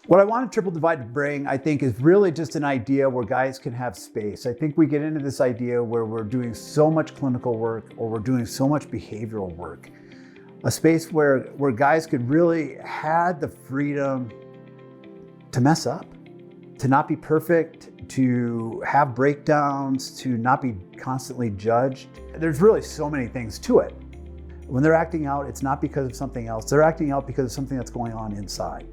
What I wanted Triple Divide to bring, I think, is really just an idea where guys can have space. I think we get into this idea where we're doing so much clinical work or we're doing so much behavioral work. A space where guys could really have the freedom to mess up, to not be perfect, to have breakdowns, to not be constantly judged. There's really so many things to it. When they're acting out, it's not because of something else. They're acting out because of something that's going on inside.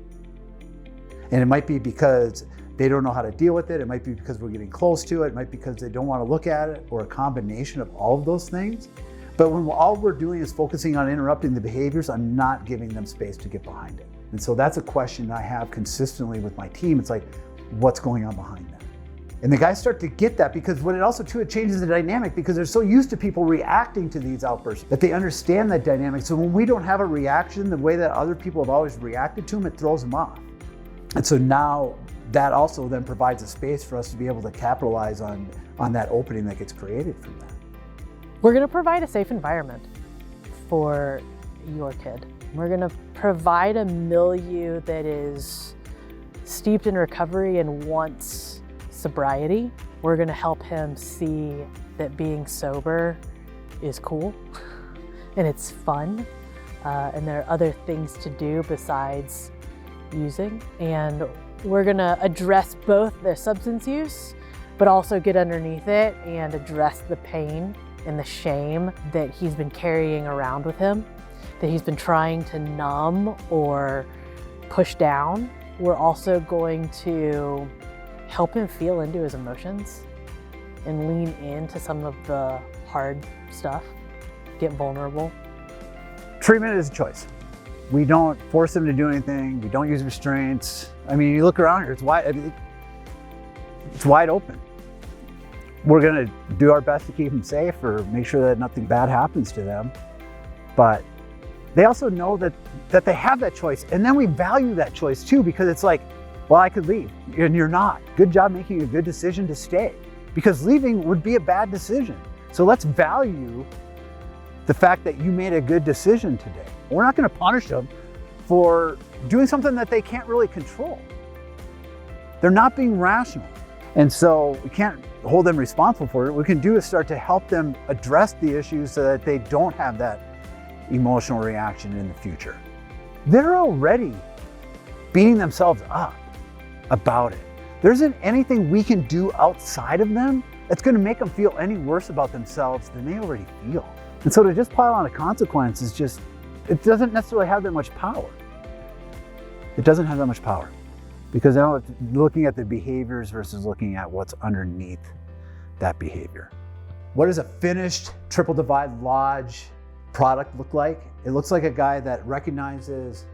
And it might be because they don't know how to deal with it. It might be because we're getting close to it. It might be because they don't want to look at it, or a combination of all of those things. But when all we're doing is focusing on interrupting the behaviors, I'm not giving them space to get behind it. And so that's a question I have consistently with my team. It's like, what's going on behind that? And the guys start to get that, because when it also too, it changes the dynamic, because they're so used to people reacting to these outbursts that they understand that dynamic. So when we don't have a reaction the way that other people have always reacted to them, it throws them off. And so now that also then provides a space for us to be able to capitalize on that opening that gets created from that. We're going to provide a safe environment for your kid. We're going to provide a milieu that is steeped in recovery and wants sobriety. We're going to help him see that being sober is cool and it's fun, and there are other things to do besides using. And we're going to address both their substance use, but also get underneath it and address the pain and the shame that he's been carrying around with him, that he's been trying to numb or push down. We're also going to help him feel into his emotions and lean into some of the hard stuff, get vulnerable. Treatment is a choice. We don't force them to do anything. We don't use restraints. I mean, you look around here, it's wide open. We're gonna do our best to keep them safe or make sure that nothing bad happens to them. But they also know that they have that choice. And then we value that choice too, because it's like, well, I could leave and you're not. Good job making a good decision to stay, because leaving would be a bad decision. So let's value the fact that you made a good decision today. We're not going to punish them for doing something that they can't really control. They're not being rational. And so we can't hold them responsible for it. What we can do is start to help them address the issues so that they don't have that emotional reaction in the future. They're already beating themselves up about it. There isn't anything we can do outside of them that's going to make them feel any worse about themselves than they already feel. And so to just pile on a consequence is just, it doesn't necessarily have that much power. It doesn't have that much power, because now it's looking at the behaviors versus looking at what's underneath that behavior. What does a finished Triple Divide Lodge product look like? It looks like a guy that recognizes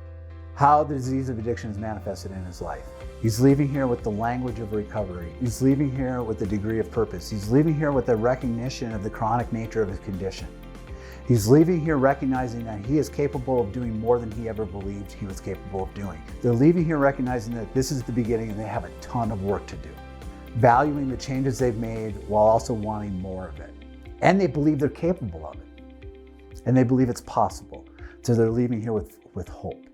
how the disease of addiction is manifested in his life. He's leaving here with the language of recovery. He's leaving here with a degree of purpose. He's leaving here with a recognition of the chronic nature of his condition. He's leaving here recognizing that he is capable of doing more than he ever believed he was capable of doing. They're leaving here recognizing that this is the beginning and they have a ton of work to do. Valuing the changes they've made while also wanting more of it. And they believe they're capable of it. And they believe it's possible. So they're leaving here with hope.